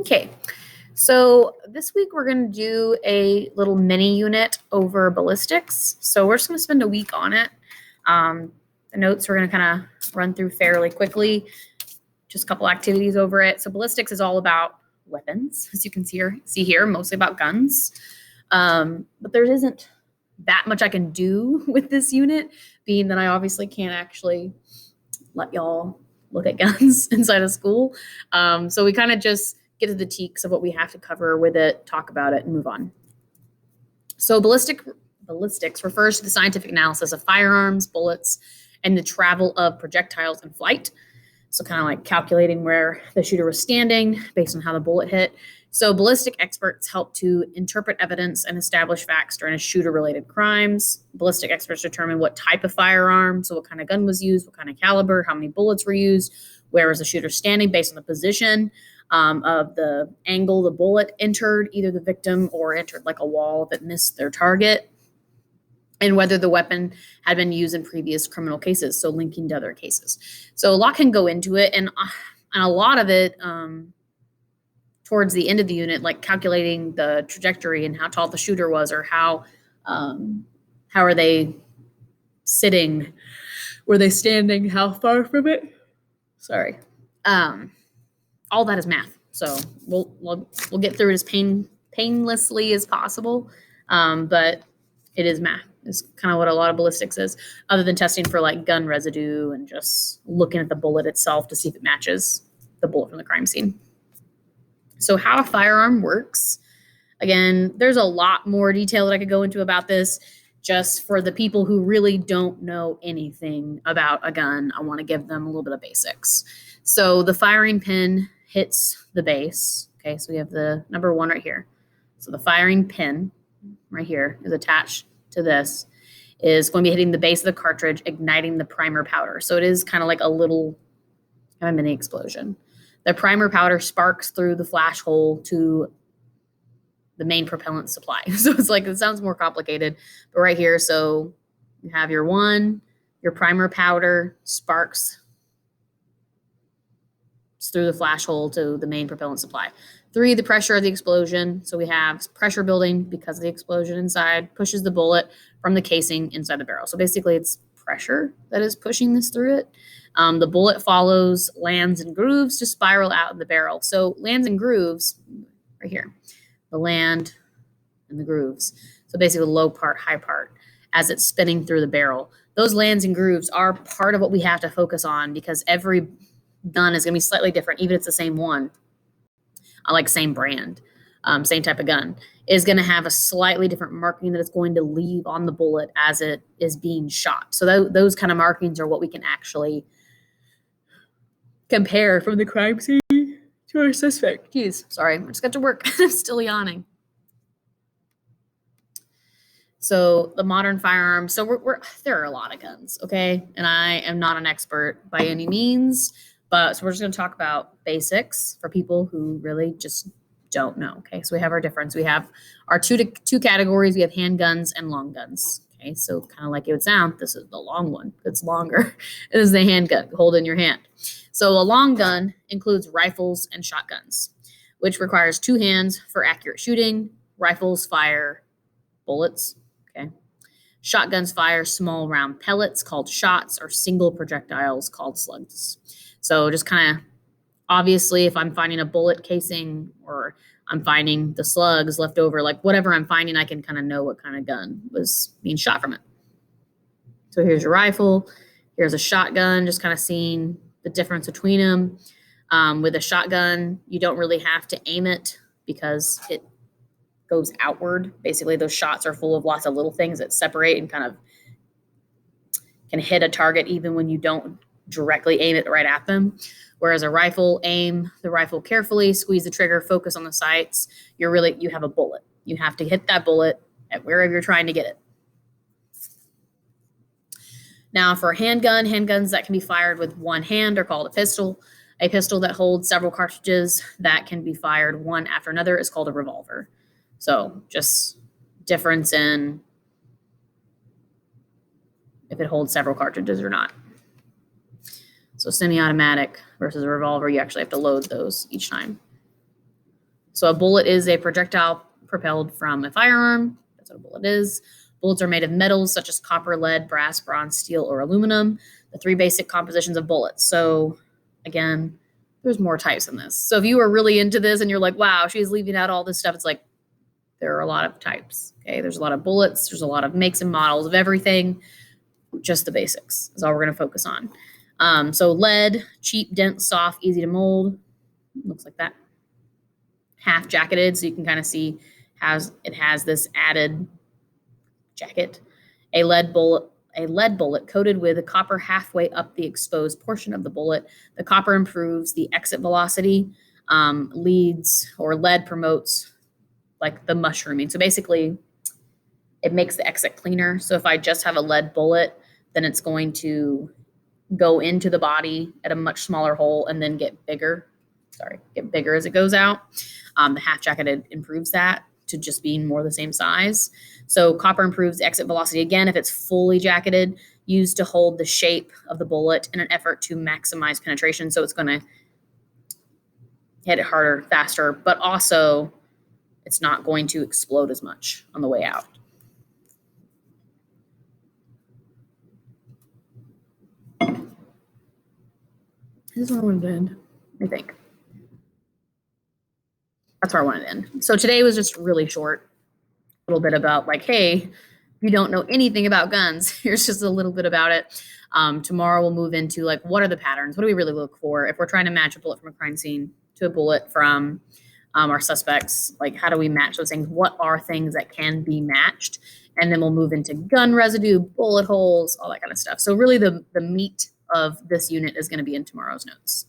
Okay, so this week we're going to do a little mini unit over ballistics. So we're just going to spend a week on it. The notes we're going to kind of run through fairly quickly, just a couple activities over it. So ballistics is all about weapons, as you can see here, mostly about guns. But there isn't that much I can do with this unit, being that I obviously can't actually let y'all look at guns inside of school. So we kind of just get to the teaks of what we have to cover with it, talk about it, and move on. So ballistics refers to the scientific analysis of firearms, bullets, and the travel of projectiles in flight. So kind of like calculating where the shooter was standing based on how the bullet hit. So ballistic experts help to interpret evidence and establish facts during a shooter-related crimes. Ballistic experts determine what type of firearm, so what kind of gun was used, what kind of caliber, how many bullets were used, where was the shooter standing based on the position of the angle the bullet entered either the victim or entered like a wall that missed their target, and whether the weapon had been used in previous criminal cases, so linking to other cases. So a lot can go into it, and a lot of it towards the end of the unit, like calculating the trajectory and how tall the shooter was, or how are they sitting, were they standing, how far from it. Sorry, all that is math. So we'll get through it as painlessly as possible, but it is math. Is kind of what a lot of ballistics is, other than testing for like gun residue and just looking at the bullet itself to see if it matches the bullet from the crime scene. So how a firearm works. Again, there's a lot more detail that I could go into about this. Just for the people who really don't know anything about a gun, I want to give them a little bit of basics. So the firing pin hits the base. Okay, so we have the number 1 right here. So the firing pin right here is attached to this, is going to be hitting the base of the cartridge, igniting the primer powder. So it is kind of like a little kind of mini explosion. The primer powder sparks through the flash hole to the main propellant supply. So it's like, it sounds more complicated, but right here, so you have your 1, your primer powder sparks through the flash hole to the main propellant supply. 3, the pressure of the explosion. So we have pressure building because of the explosion inside, pushes the bullet from the casing inside the barrel. So basically it's pressure that is pushing this through it. The bullet follows, lands and grooves to spiral out in the barrel. So lands and grooves, right here, the land and the grooves. So basically the low part, high part, as it's spinning through the barrel. Those lands and grooves are part of what we have to focus on, because every gun is going to be slightly different, even if it's the same one, like same brand, same type of gun, is going to have a slightly different marking that it's going to leave on the bullet as it is being shot. So those kind of markings are what we can actually compare from the crime scene to our suspect. Jeez, sorry, I just got to work. I'm still yawning. So the modern firearms. So there are a lot of guns, okay? And I am not an expert by any means, but so we're just going to talk about basics for people who really just don't know. Okay, so we have our difference. We have our two categories. We have handguns and long guns. Okay, so kind of like it would sound, this is the long one. It's longer. It is the handgun. Hold in your hand. So a long gun includes rifles and shotguns, which requires 2 hands for accurate shooting. Rifles fire bullets. Okay. Shotguns fire small round pellets called shots, or single projectiles called slugs. So just kind of, obviously, if I'm finding a bullet casing or I'm finding the slugs left over, like whatever I'm finding, I can kind of know what kind of gun was being shot from it. So here's your rifle. Here's a shotgun, just kind of seeing the difference between them. With a shotgun, you don't really have to aim it because it goes outward. Basically, those shots are full of lots of little things that separate and kind of can hit a target even when you don't directly aim it right at them. Whereas a rifle, aim the rifle carefully, squeeze the trigger, focus on the sights. You have a bullet. You have to hit that bullet at wherever you're trying to get it. Now for a handgun, handguns that can be fired with 1 hand are called a pistol. A pistol that holds several cartridges that can be fired one after another is called a revolver. So just difference in if it holds several cartridges or not. So semi-automatic versus a revolver, you actually have to load those each time. So a bullet is a projectile propelled from a firearm. That's what a bullet is. Bullets are made of metals such as copper, lead, brass, bronze, steel, or aluminum. The three basic compositions of bullets. So again, there's more types in this. So if you are really into this and you're like, wow, she's leaving out all this stuff, it's like, there are a lot of types. Okay, there's a lot of bullets. There's a lot of makes and models of everything. Just the basics is all we're going to focus on. So lead, cheap, dense, soft, easy to mold. Looks like that. Half jacketed, so you can kind of see it has this added jacket. A lead bullet coated with a copper halfway up the exposed portion of the bullet. The copper improves the exit velocity. Lead promotes like the mushrooming. So basically, it makes the exit cleaner. So if I just have a lead bullet, then it's going to go into the body at a much smaller hole and then get bigger as it goes out. The half jacketed improves that to just being more the same size. So copper improves the exit velocity again if it's fully jacketed, used to hold the shape of the bullet in an effort to maximize penetration. So it's going to hit it harder, faster, but also it's not going to explode as much on the way out. This is where I wanted to end, I think. That's where I wanted to end. So today was just really short. A little bit about like, hey, if you don't know anything about guns, here's just a little bit about it. Tomorrow we'll move into like, what are the patterns? What do we really look for? If we're trying to match a bullet from a crime scene to a bullet from our suspects, like how do we match those things? What are things that can be matched? And then we'll move into gun residue, bullet holes, all that kind of stuff. So really the meat of this unit is going to be in tomorrow's notes.